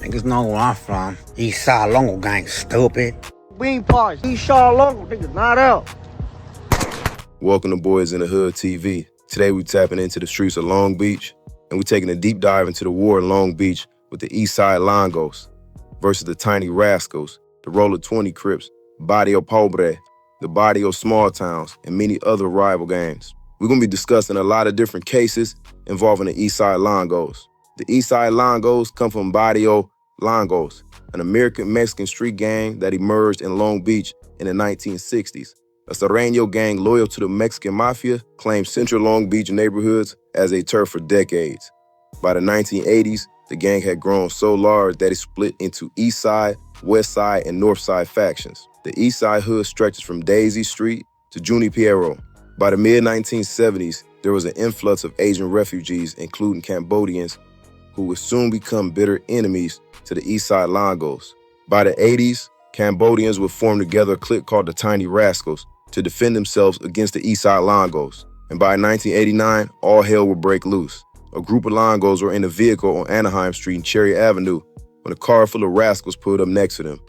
Niggas know where I'm from. Eastside Longo gang, stupid. We ain't parts. Eastside Longo, niggas not out. Welcome to Boys in the Hood TV. Today we tapping into the streets of Long Beach, and we're taking a deep dive into the war in Long Beach with the Eastside Longos versus the Tiny Rascals, the Rollin 20 Crips, Barrio Pobre, the Barrio Small Towns, and many other rival gangs. We're going to be discussing a lot of different cases involving the Eastside Longos. The Eastside Longos come from Barrio Longos, an American-Mexican street gang that emerged in Long Beach in the 1960s. A Serrano gang loyal to the Mexican Mafia claimed central Long Beach neighborhoods as a turf for decades. By the 1980s, the gang had grown so large that it split into East Side, West Side, and North Side factions. The East Side hood stretches from Daisy Street to Junipero. By the mid-1970s, there was an influx of Asian refugees, including Cambodians, who would soon become bitter enemies to the Eastside Longos. By the 80s, Cambodians would form together a clique called the Tiny Rascals to defend themselves against the Eastside Longos. And by 1989, all hell would break loose. A group of Longos were in a vehicle on Anaheim Street and Cherry Avenue when a car full of rascals pulled up next to them.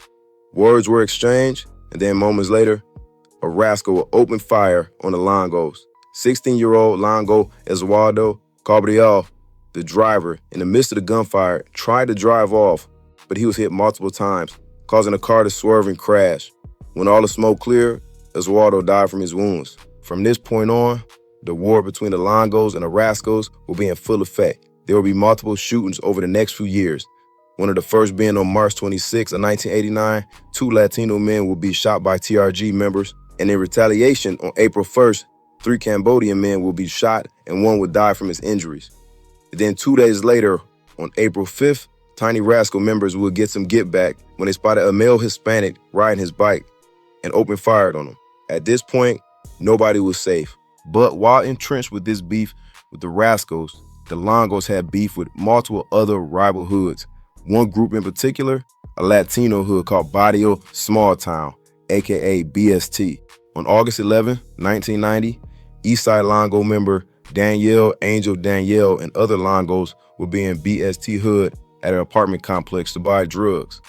Words were exchanged, and then moments later, a rascal would open fire on the Longos. 16-year-old Longo Eduardo Cabriel, the driver, in the midst of the gunfire, tried to drive off, but he was hit multiple times, causing the car to swerve and crash. When all the smoke cleared, Eduardo died from his wounds. From this point on, the war between the Longos and the Rascals will be in full effect. There will be multiple shootings over the next few years. One of the first being on March 26 of 1989, 2 Latino men will be shot by TRG members, and in retaliation on April 1st, 3 Cambodian men will be shot and 1 would die from his injuries. And then 2 days later, on April 5th, Tiny Rascal members would get some get back when they spotted a male Hispanic riding his bike and opened fire on him. At this point, nobody was safe. But while entrenched with this beef with the Rascals, the Longos had beef with multiple other rival hoods. One group in particular, a Latino hood called Barrio Small Town, aka BST. On August 11, 1990, Eastside Longo member Danielle Angel Danielle and other Longos were being BST hood at an apartment complex to buy drugs.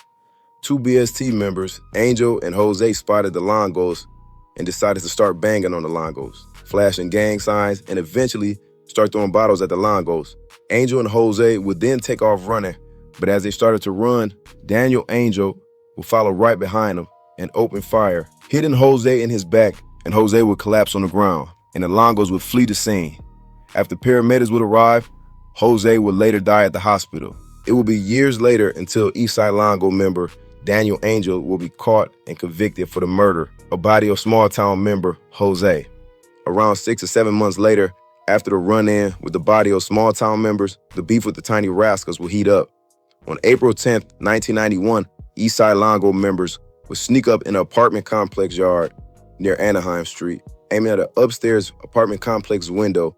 2 BST members, Angel and Jose, spotted the Longos and decided to start banging on the Longos, flashing gang signs, and eventually start throwing bottles at the Longos. Angel and Jose would then take off running, but as they started to run, Daniel Angel would follow right behind them and open fire, hitting Jose in his back, and Jose would collapse on the ground, and the Longos would flee the scene. After paramedics would arrive, Jose would later die at the hospital. It will be years later until Eastside Longo member Daniel Angel will be caught and convicted for the murder of Barrio Small Town member Jose. Around 6 or 7 months later, after the run-in with the Barrio Small Town members, the beef with the Tiny Rascals will heat up. On April 10th, 1991, Eastside Longo members would sneak up in an apartment complex yard near Anaheim Street, aiming at an upstairs apartment complex window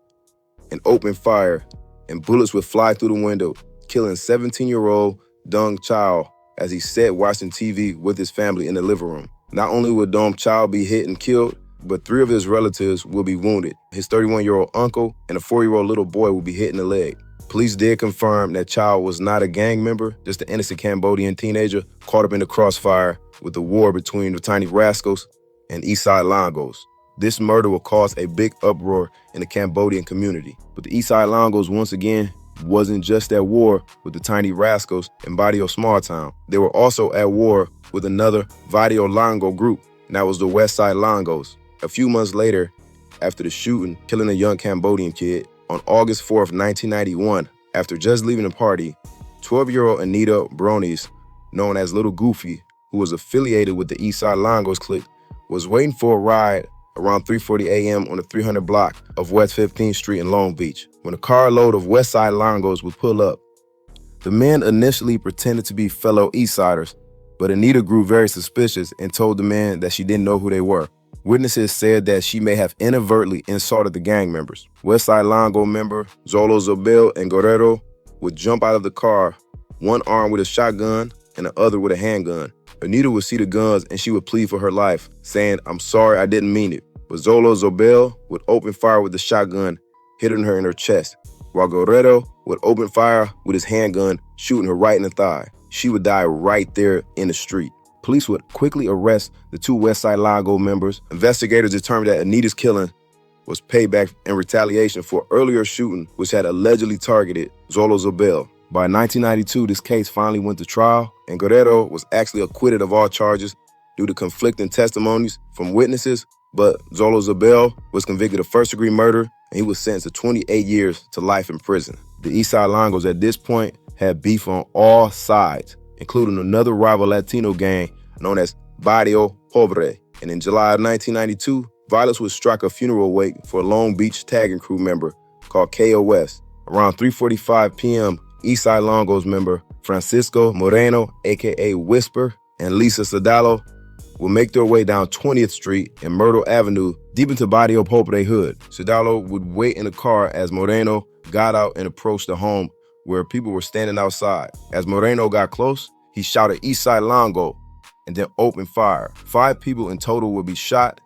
and open fire, and bullets would fly through the window, killing 17-year-old Dong Chao as he sat watching TV with his family in the living room. Not only would Dong Chao be hit and killed, but 3 of his relatives will be wounded. His 31-year-old uncle and a 4-year-old little boy will be hit in the leg. Police did confirm that Chao was not a gang member, just an innocent Cambodian teenager caught up in the crossfire with the war between the Tiny Rascals and Eastside Longos. This murder will cause a big uproar in the Cambodian community. But the Eastside Longos, once again, wasn't just at war with the Tiny Rascals and Barrio Small Town. They were also at war with another Barrio Lango group, and that was the Westside Longos. A few months later, after the shooting, killing a young Cambodian kid, on August 4th, 1991, after just leaving the party, 12-year-old Anita Bronies, known as Little Goofy, who was affiliated with the Eastside Longos clique, was waiting for a ride around 3:40 a.m. on the 300 block of West 15th Street in Long Beach, when a carload of Westside Longos would pull up. The men initially pretended to be fellow Eastsiders, but Anita grew very suspicious and told the men that she didn't know who they were. Witnesses said that she may have inadvertently insulted the gang members. Westside Longo member Zolo Zobel and Guerrero would jump out of the car, one armed with a shotgun and the other with a handgun. Anita would see the guns and she would plead for her life, saying, "I'm sorry, I didn't mean it." But Zolo Zobel would open fire with the shotgun, hitting her in her chest, while Guerrero would open fire with his handgun, shooting her right in the thigh. she would die right there in the street. Police would quickly arrest the two Westside Longo members. Investigators determined that Anita's killing was payback in retaliation for earlier shooting, which had allegedly targeted Zolo Zabel. By 1992, this case finally went to trial, and Guerrero was actually acquitted of all charges due to conflicting testimonies from witnesses, but Zolo Zabel was convicted of first-degree murder, and he was sentenced to 28 years to life in prison. The Eastside Longos at this point had beef on all sides, including another rival Latino gang known as Barrio Pobre. And in July of 1992, violence would strike a funeral wake for a Long Beach tagging crew member called KOS. Around 3:45 p.m., Eastside Longos member Francisco Moreno, aka Whisper, and Lisa Sadalo will make their way down 20th Street and Myrtle Avenue deep into Barrio Pobre hood. Sadalo would wait in the car as Moreno got out and approached the home where people were standing outside. As Moreno got close, he shouted Eastside Longo and then opened fire. 5 people in total would be shot,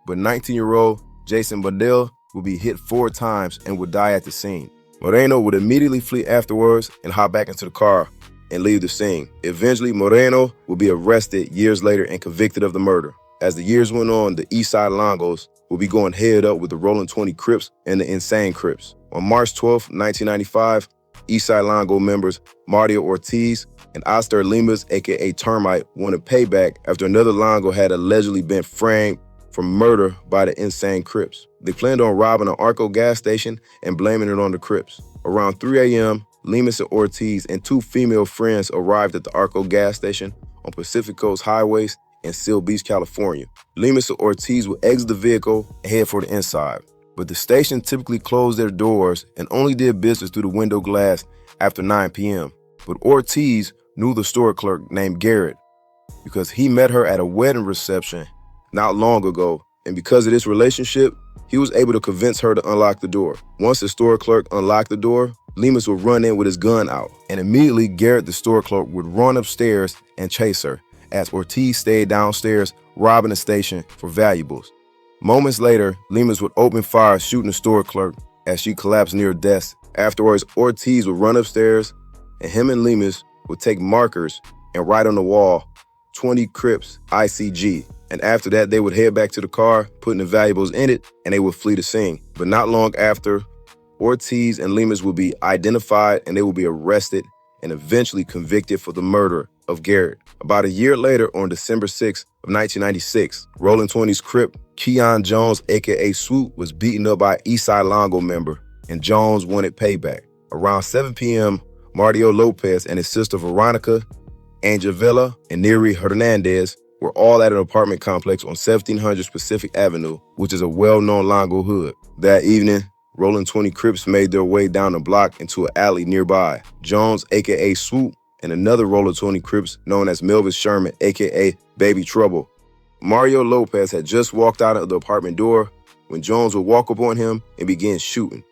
but 19-year-old Jason Badell would be hit 4 times and would die at the scene. Moreno would immediately flee afterwards and hop back into the car and leave the scene. Eventually, Moreno would be arrested years later and convicted of the murder. As the years went on, the Eastside Longos would be going head up with the Rollin 20 Crips and the Insane Crips. On March 12, 1995, Eastside Longo members Mario Ortiz and Aster Limas, aka Termite, wanted payback after another Longo had allegedly been framed for murder by the Insane Crips. They planned on robbing an Arco gas station and blaming it on the Crips. Around 3 a.m., Limas and Ortiz and 2 female friends arrived at the Arco gas station on Pacific Coast Highways in Seal Beach, California. Limas and Ortiz would exit the vehicle and head for the inside. But the station typically closed their doors and only did business through the window glass after 9 p.m. But Ortiz knew the store clerk named Garrett because he met her at a wedding reception not long ago, and because of this relationship, he was able to convince her to unlock the door. Once the store clerk unlocked the door, Limas would run in with his gun out, and immediately Garrett, the store clerk, would run upstairs and chase her, as Ortiz stayed downstairs robbing the station for valuables. Moments later, Limas would open fire, shooting the store clerk as she collapsed near her desk. Afterwards, Ortiz would run upstairs, and him and Limas would take markers and write on the wall, 20 Crips, ICG. And after that, they would head back to the car, putting the valuables in it, and they would flee the scene. But not long after, Ortiz and Limas would be identified and they would be arrested and eventually convicted for the murder of Garrett. About a year later, on December 6th of 1996, Rollin 20's Crip, Keon Jones, aka Swoop, was beaten up by Eastside Longo member, and Jones wanted payback. Around 7 p.m., Mario Lopez and his sister Veronica, Angel Villa, and Neri Hernandez were all at an apartment complex on 1700 Pacific Avenue, which is a well-known Longo hood. That evening, Rollin 20 Crips made their way down the block into an alley nearby. Jones, aka Swoop, and another Rollin 20 Crips known as Melvin Sherman, aka Baby Trouble. Mario Lopez had just walked out of the apartment door when Jones would walk up on him and begin shooting.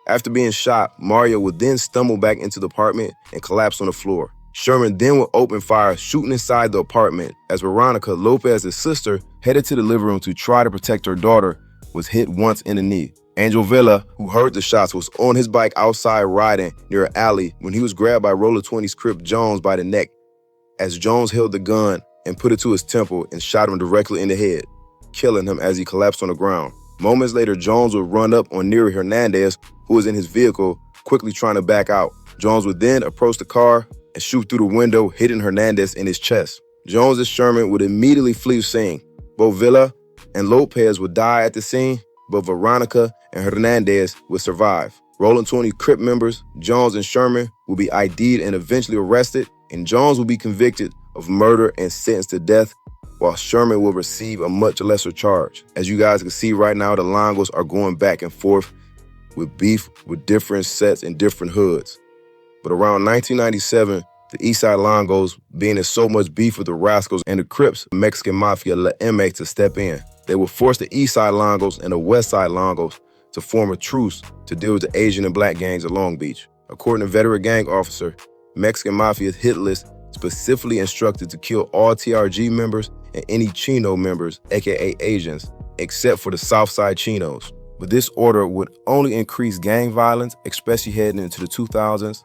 After being shot, Mario would then stumble back into the apartment and collapse on the floor. Sherman then would open fire, shooting inside the apartment as Veronica, Lopez's sister, headed to the living room to try to protect her daughter, was hit once in the knee. Angel Villa, who heard the shots, was on his bike outside riding near an alley when he was grabbed by Roller 20's Crip Jones by the neck, as Jones held the gun and put it to his temple and shot him directly in the head, killing him as he collapsed on the ground. Moments later, Jones would run up on Neri Hernandez, who was in his vehicle, quickly trying to back out. Jones would then approach the car and shoot through the window, hitting Hernandez in his chest. Jones and Sherman would immediately flee the scene. Both Villa and Lopez would die at the scene, but Veronica and Hernandez would survive. Rollin 20 Crip members, Jones and Sherman, will be ID'd and eventually arrested, and Jones will be convicted of murder and sentenced to death, while Sherman will receive a much lesser charge. As you guys can see right now, the Longos are going back and forth with beef with different sets and different hoods. But around 1997, the Eastside Longos, being in so much beef with the Rascals and the Crips, Mexican Mafia let inmates to step in. They would force the Eastside Longos and the Westside Longos to form a truce to deal with the Asian and Black gangs of Long Beach. According to veteran gang officer, Mexican Mafia's hit list specifically instructed to kill all TRG members and any Chino members, aka Asians, except for the Southside Chinos. But this order would only increase gang violence, especially heading into the 2000s,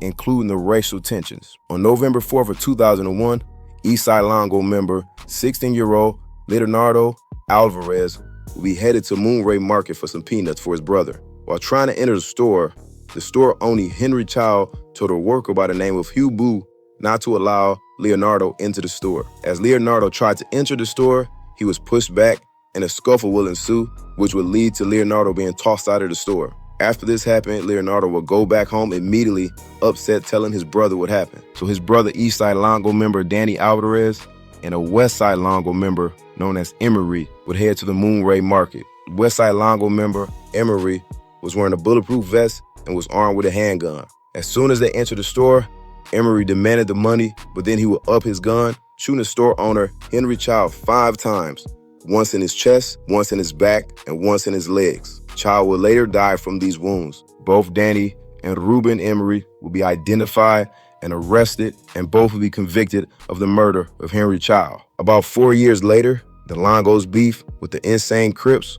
including the racial tensions. On November 4th of 2001, Eastside Longo member 16-year-old Leonardo Alvarez will be headed to Moonray Market for some peanuts for his brother. While trying to enter the store owner Henry Chow told a worker by the name of Hugh Boo not to allow Leonardo into the store. As Leonardo tried to enter the store, he was pushed back and a scuffle will ensue, which would lead to Leonardo being tossed out of the store. After this happened, Leonardo would go back home immediately, upset, telling his brother what happened. So his brother, Eastside Longo member Danny Alvarez, and a Westside Longo member known as Emery would head to the Moonray Market. Westside Longo member Emery was wearing a bulletproof vest and was armed with a handgun. As soon as they entered the store, Emery demanded the money, but then he would up his gun, shooting the store owner Henry Chow 5 times, once in his chest, once in his back, and once in his legs. Chow would later die from these wounds. Both Danny and Ruben Emery will be identified and arrested, and both will be convicted of the murder of Henry Chow. About 4 years later, the Longos' beef with the insane Crips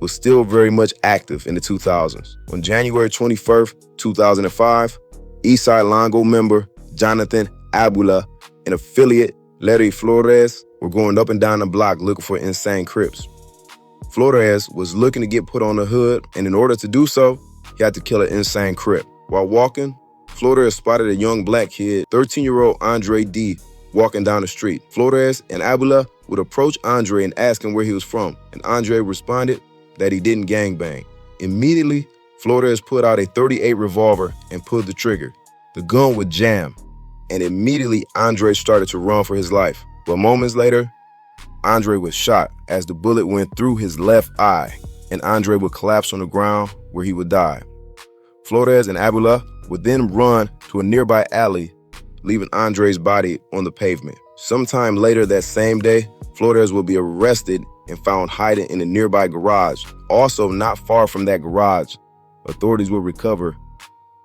was still very much active in the 2000s. On January 21st, 2005, Eastside Longo member Jonathan Abula and affiliate Larry Flores were going up and down the block looking for insane Crips. Flores was looking to get put on the hood, and in order to do so, he had to kill an insane Crip. While walking, Flores spotted a young black kid, 13-year-old Andre D., walking down the street. Flores and Abula would approach Andre and ask him where he was from, and Andre responded that he didn't gangbang. Immediately, Flores pulled out a .38 revolver and pulled the trigger. The gun would jam, and immediately Andre started to run for his life. But moments later, Andre was shot as the bullet went through his left eye, and Andre would collapse on the ground where he would die. Flores and Abula would then run to a nearby alley, leaving Andre's body on the pavement. Sometime later that same day, Flores will be arrested and found hiding in a nearby garage. Also, not far from that garage, authorities will recover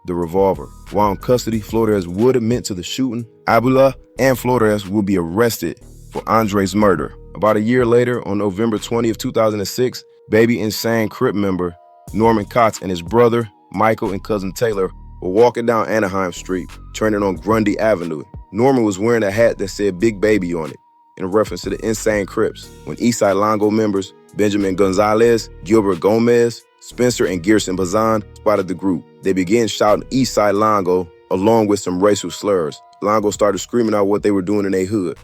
the revolver. While in custody, Flores would admit to the shooting. Abula and Flores will be arrested for Andre's murder. About a year later, on November 20th, 2006, baby insane Crip member Norman Cox and his brother, Michael, and cousin Taylor were walking down Anaheim Street, turning on Grundy Avenue. Norman was wearing a hat that said Big Baby on it, in reference to the insane Crips, when Eastside Longo members Benjamin Gonzalez, Gilbert Gomez, Spencer, and Gerson Bazan spotted the group. They began shouting Eastside Longo along with some racial slurs. Longo started screaming out what they were doing in their hood.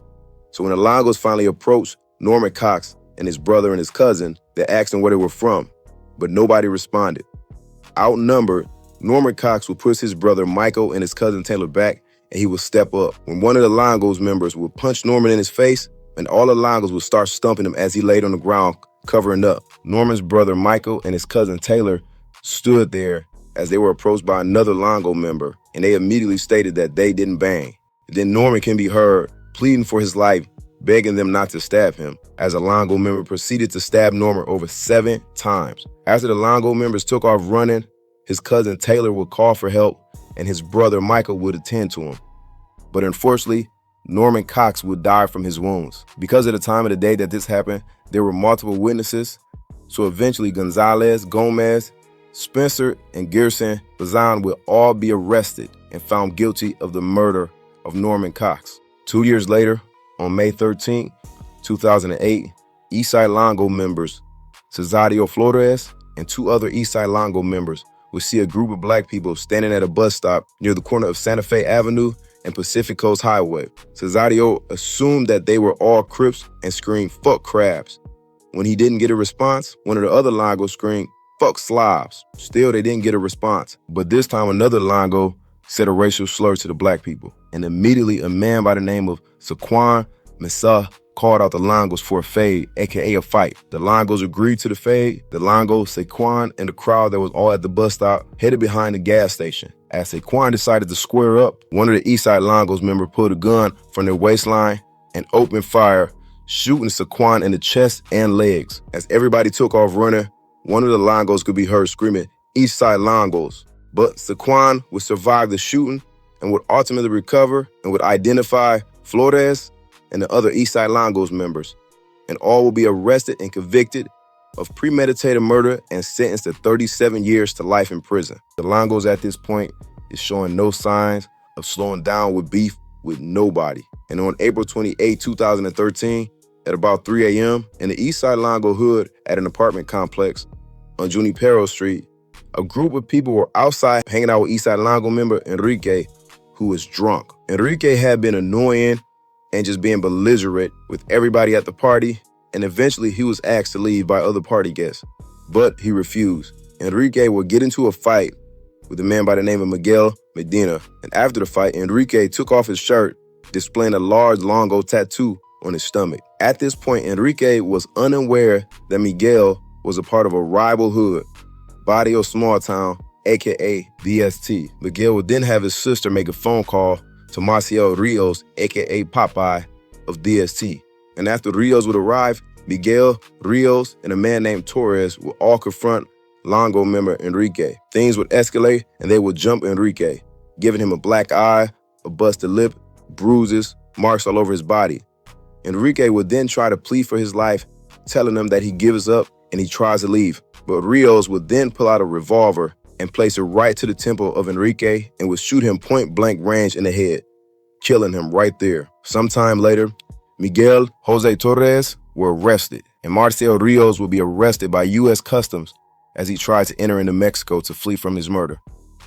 So when the Longos finally approached Norman Cox and his brother and his cousin, they asked them where they were from, but nobody responded. Outnumbered, Norman Cox would push his brother Michael and his cousin Taylor back, and he would step up. When one of the Longos members would punch Norman in his face, and all the Longos would start stumping him as he laid on the ground, covering up. Norman's brother Michael and his cousin Taylor stood there as they were approached by another Longo member, and they immediately stated that they didn't bang. Then Norman can be heard pleading for his life, begging them not to stab him, as a Longo member proceeded to stab Norman over 7 times. After the Longo members took off running, his cousin Taylor would call for help, and his brother Michael would attend to him. But unfortunately, Norman Cox would die from his wounds. Because of the time of the day that this happened, there were multiple witnesses, so eventually Gonzalez, Gomez, Spencer, and Gerson Bazan would all be arrested and found guilty of the murder of Norman Cox. 2 years later, on May 13, 2008, Eastside Longo members Cesario Flores and 2 other Eastside Longo members would see a group of black people standing at a bus stop near the corner of Santa Fe Avenue and Pacific Coast Highway. Cesario assumed that they were all Crips and screamed, "Fuck crabs." When he didn't get a response, one of the other Longos screamed, "Fuck slobs." Still, they didn't get a response. But this time, another Longo said a racial slur to the black people. And immediately, a man by the name of Saquon Mesa called out the Longos for a fade, aka a fight. The Longos agreed to the fade. The Longos, Saquon, and the crowd that was all at the bus stop headed behind the gas station. As Saquon decided to square up, one of the Eastside Longos members pulled a gun from their waistline and opened fire, shooting Saquon in the chest and legs. As everybody took off running, one of the Longos could be heard screaming, "Eastside Longos." But Saquon would survive the shooting and would ultimately recover and would identify Flores and the other Eastside Longos members, and all will be arrested and convicted of premeditated murder and sentenced to 37 years to life in prison. The Longos at this point is showing no signs of slowing down with beef with nobody. And on April 28, 2013, at about 3 a.m. in the Eastside Longo hood at an apartment complex on Junipero Street, a group of people were outside hanging out with Eastside Longo member Enrique, who was drunk. Enrique had been annoying and just being belligerent with everybody at the party, and eventually he was asked to leave by other party guests, but he refused. Enrique would get into a fight with a man by the name of Miguel Medina, and after the fight, Enrique took off his shirt, displaying a large Longo tattoo on his stomach. At this point, Enrique was unaware that Miguel was a part of a rival hood, Barrio Small Town, aka DST. Miguel would then have his sister make a phone call to Marcial Rios, aka Popeye, of DST. And after Rios would arrive, Miguel, Rios, and a man named Torres would all confront Longo member Enrique. Things would escalate and they would jump Enrique, giving him a black eye, a busted lip, bruises, marks all over his body. Enrique would then try to plead for his life, telling them that he gives up and he tries to leave. But Rios would then pull out a revolver and place it right to the temple of Enrique and would shoot him point blank range in the head, killing him right there. Sometime later, Miguel Jose Torres were arrested, and Marcel Rios will be arrested by U.S. Customs as he tried to enter into Mexico to flee from his murder.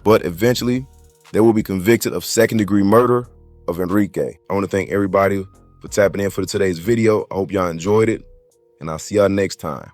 But eventually, they will be convicted of second-degree murder of Enrique. I want to thank everybody for tapping in for today's video. I hope y'all enjoyed it, and I'll see y'all next time.